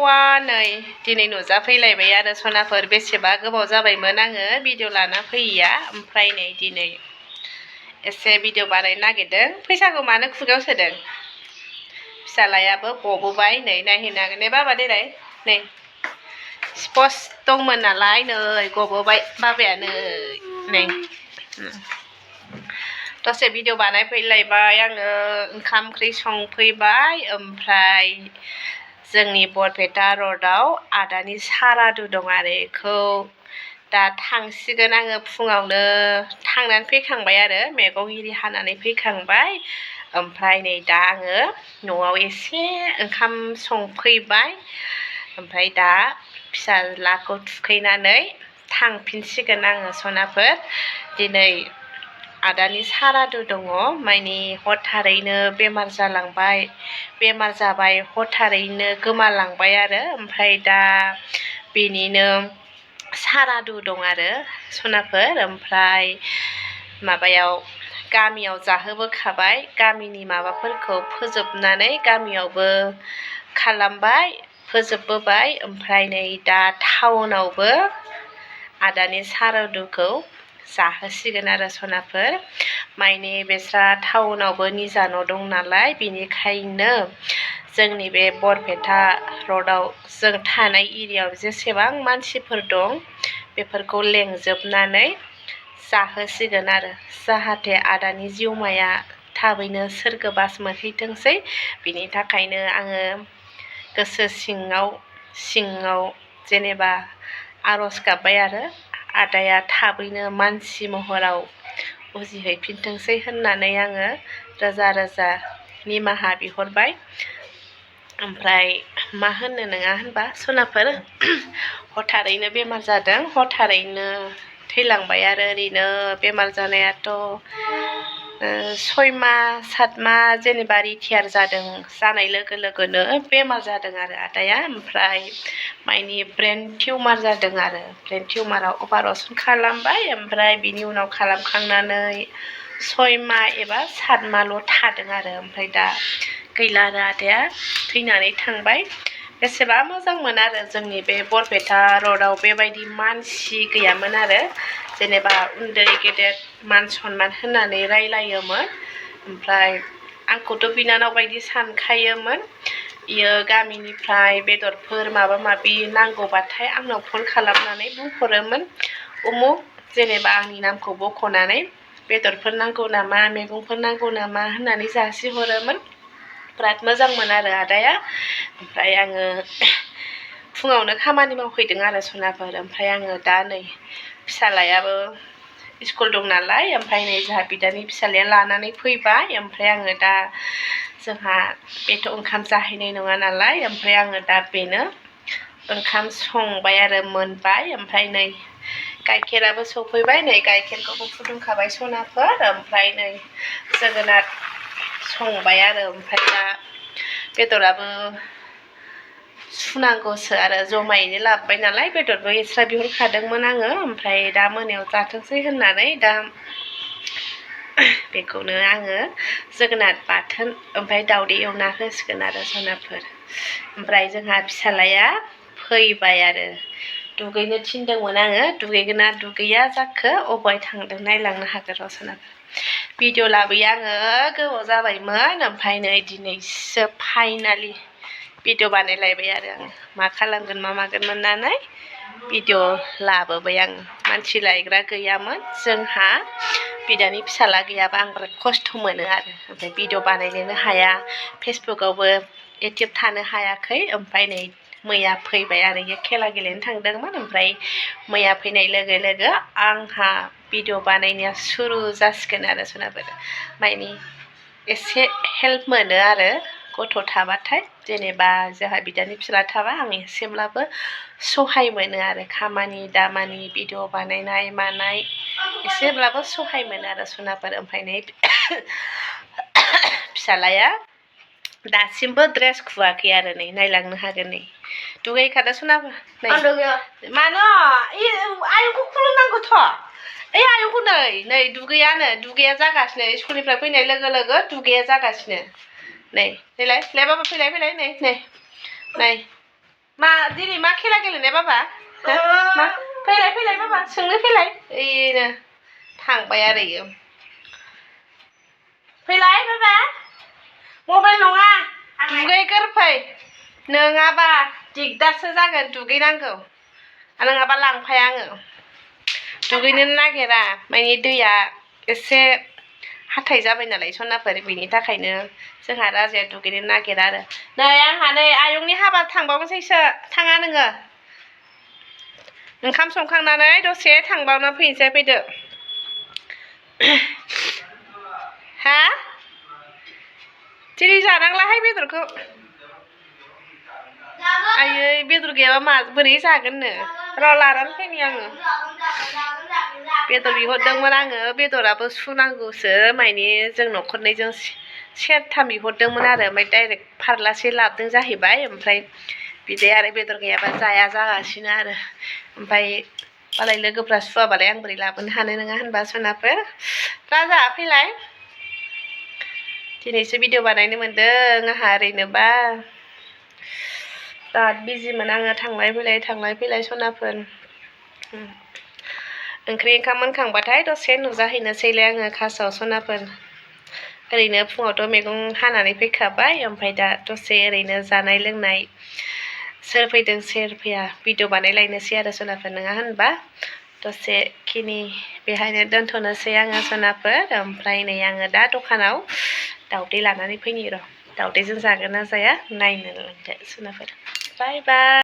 everyone नै दिनै नुजाफैलायबाय आरो सनाफोर बेसेबा गोबाव जाबायमोन आङो भिडिअ लाना फैया ओमफ्राय नै दिनै एसे भिडिअ बानायनो नागिरदों फैसाखौ मानो खुगायाव सोदों फिसालायाबो गबोबाय नै नायहैनो हागोन ने बाबा देलाय नै स्पस्ट दंमोन नालाय नै गबोबाय बाबाया नै दसे भिडिअ बानायफैलायबाय आङो ओंखाम ओंख्रि संफैबाय ओमफ्राय जोंनि बरपेटा र'डआव आदानि सारादु दं आरो बेखौ दा थांसिगोन आङो फुङावनो थांनानै फैखांबाय आरो मैगं इरि हानानै फैखांबाय ओमफ्राय नै दा आङो न'आव एसे ओंखाम संफैबाय ओमफ्राय दा फिसालाखौ थुखैनानै थांफिनसिगोन आङो सनाफोर दिनै आदानि सारादु दङ माने हथारैनो बेमार जाबाय हथारैनो गोमालांबाय आरो ओमफ्राय दा बेनिनो सारादु दं आरो सनाफोर ओमफ्राय माबायाव गामियाव जाहोबोखाबाय गामिनि माबाफोरखौ फोजोबनानै गामियावबो खालामबाय फोजोबबोबाय ओमफ्राय नै दा टाउनावबो आदानि सारादुखौ जाहोसिगोन आरो सनाफोर माने बेस्रा टाउनावबो निजा न' दं नालाय बेनिखायनो जोंनि बे बरपेटा र'डआव जों थानाय एरियायाव जेसेबां मानसिफोर दं बेफोरखौ लेंजोबनानै जाहोसिगोन आरो जाहाथे आदानि जिउमाया थाबैनो सोरगोबास मोनहैथोंसै बिनि थाखायनो आङो गोसो सिङाव जेनेबा आर'ज गाबबाय आरो आदाया थाबैनो मानसि महराव उजिहैफिनथोंसै होननानै आङो रोजा रोजा निमाहा बिहरबाय ओमफ्राय मा होननो नङा होनबा सनाफोर हथारैनो बेमार जादों हथारैनो थैलांबाय आरो ओरैनो बेमार जानायाथ' 6 माह 7 माह जेनेबा रिटायार जानाय लोगो लोगोनो बेमार जादों आरो आदाया ओमफ्राय माइनि ब्रेन टिउमार जादों आरो ब्रेन टिउमाराव अपारेसन खालामबाय ओमफ्राय बिनि उनाव खालामखांनानै 6 माह एबा 7 माहल' थादों आरो ओमफ्राय दा गैला आरो आदाया थैनानै थांबाय बेसेबा मोजांमोन आरो जोंनि बे बरपेटा र'डआव बेबायदि मानसि गैयामोन आरो जेनेबा उन्दै गेदेर मान सनमान होनानै रायलायोमोन ओमफ्राय आंखौथ' बिनानाव बायदि सानखायोमोन बियो गामिनिफ्राय बेदरफोर माबा माबि नांगौबाथाय आंनाव फन खालामनानै बुंहरोमोन उमुक जेनेबा आंनि नामखौ बख'नानै बेदरफोर नांगौ नामा मैगंफोर नांगौ नामा होननानै जासिहरोमोन बिराद मोजांमोन आरो आदाया ओमफ्राय आङो फुङावनो खामानि मावफैदों आरो सनाफोर ओमफ्राय आङो दा नै फिसालायाबो स्कुल दं नालाय ओमफ्राय नै जोंहा बिदानि फिसालाया लानानै फैबाय ओमफ्राय आङो दा जोंहा बेथ' ओंखाम जाहैनाय नङा नालाय ओमफ्राय आङो दा बेनो ओंखाम संबाय आरो मोनबाय ओमफ्राय नै गाइखेराबो सफैबाय नै गाइखेरखौबो फुदुंखाबाय सनाफोर ओमफ्राय नै जोगोनार संबाय आरो ओमफ्राय दा बेदराबो सुनांगौसो आरो जमायैनो लाबोबाय नालाय बेदरबो एक्सट्रा बिहरखादोंमोन आङो ओमफ्राय दा मोनायाव जाथोंसै होननानै दा बेखौनो आङो जोगोनार बाथोन ओमफ्राय दावदै एवना होसिगोन आरो सनाफोर ओमफ्राय जोंहा फिसालाया फैबाय आरो दुगैनो थिनदोंमोन आङो दुगैगोन ना दुगैया जाखो अबाय थांदों नायलांनो हागोन र' सनाफोर भिडिअ लाबोयो आङो गोबाव जाबायमोन ओमफ्राय नै दिनैसो फाइनालि भिडिअ बानायलायबाय आरो आं मा खालामगोन मा मागोन मोननानै भिडिअ लाबोबाय आं मानसि लायग्रा गैयामोन जोंहा बिदानि फिसाला गैयाबा आं बिराद खस्थ' मोनो आरो ओमफ्राय भिडिअ बानायनोनो हाया फेसबुकआवबो एक्टिभ थानो हायाखै ओमफ्राय नै मैया फैबाय आरो इयो खेला गेलेनो थांदोंमोन ओमफ्राय मैया फैनाय लोगो लोगो आंहा भिडिअ बानायनाया सुरु जासिगोन आरो सनाफोर माने एसे हेल्प मोनो आरो गथ' थाबाथाय जेनेबा जोंहा बिदानि फिसाला थाबा आं एसेब्लाबो सहाय मोनो आरो खामानि दामानि भिडिअ बानायनाय मानाय एसेब्लाबो सहाय मोनो आरो सनाफोर ओमफ्राय नै फिसालाया दासिमबो ड्रेस खुवाखै आरो नै नायलांनो हागोन नै दुगैखादा सनाफोर मानो आयंखौ खुलुमनांगौथ' ओइ आयंखौ नै दुगैया जागासिनो स्कुलनिफ्राय फैनाय लोगो लोगो दुगैया जागासिनो नै देलाय बाबा फैलाय नै मा दिनै मा खेला गेलेनाय बाबा मा फैलाय फैलाय बाबा सोंनो फैलाय ओइनो थांबाय आरो इयो फैलाय बाबा मबाइल नङा दुगैगोर फै नङाबा दिगदारसो जागोन दुगैनांगौ नङाबा लांफाया आङो दुगैनो नागिरा माने दैया एसे हाथाय जाबाय नालाय सनाफोर बेनि थाखायनो जोंहा राजाया दुगैनो नागिरा आरो नै आंहा नै आयंनि हाबा थांबावनोसैसो थाङा नोङो ओंखाम संखांनानै दसे थांबावना फैनोसै फैदो हा दिनै जानांलाहाय बेदरखौ आयै बेदर गैयाबा मा बोरै जागोननो र' लानानै फैनि आङो बेदर बिहरदोंमोन आङो बेदराबो सुनांगौसो माने जों न'खरनैजों सेरथाम बिहरदोंमोन आरो ओमफ्राय डाइरेक्ट फारलासे लाबोदों जाहैबाय ओमफ्राय बिदाया आरो बेदर गैयाबा जाया जागासिनो आरो ओमफ्राय मालाय लोगोफ्रा सुवाबालाय आं बोरै लाबोनो हानो नङा होनबा सनाफोर राजा फैलाय दिनैसो भिडिअ बानायनो मोनदों आंहा ओरैनोबा बिराद बिजिमोन आङो थांलाय फैलाय सनाफोर ओंख्रि ओंखाम मोनखांबाथाय दसे नुजाहैनोसैलाय आङो खासाव सनाफोर ओरैनो फुङावथ' मैगं हानानै फैखाबाय ओमफ्राय दा दसे ओरैनो जानाय लोंनाय सोर फैदों सोर फैया भिडिअ बानायलायनोसै आरो सनाफोर नङा होनबा दसेखिनि बेहायनो दोनथ'नोसै आङो सनाफोर ओमफ्राय नै आङो दा दखानाव दाउदै लानानै फैनि र' दाउदैजों जागोन ना जाया नायनो लांदो सनाफोर बाय बाय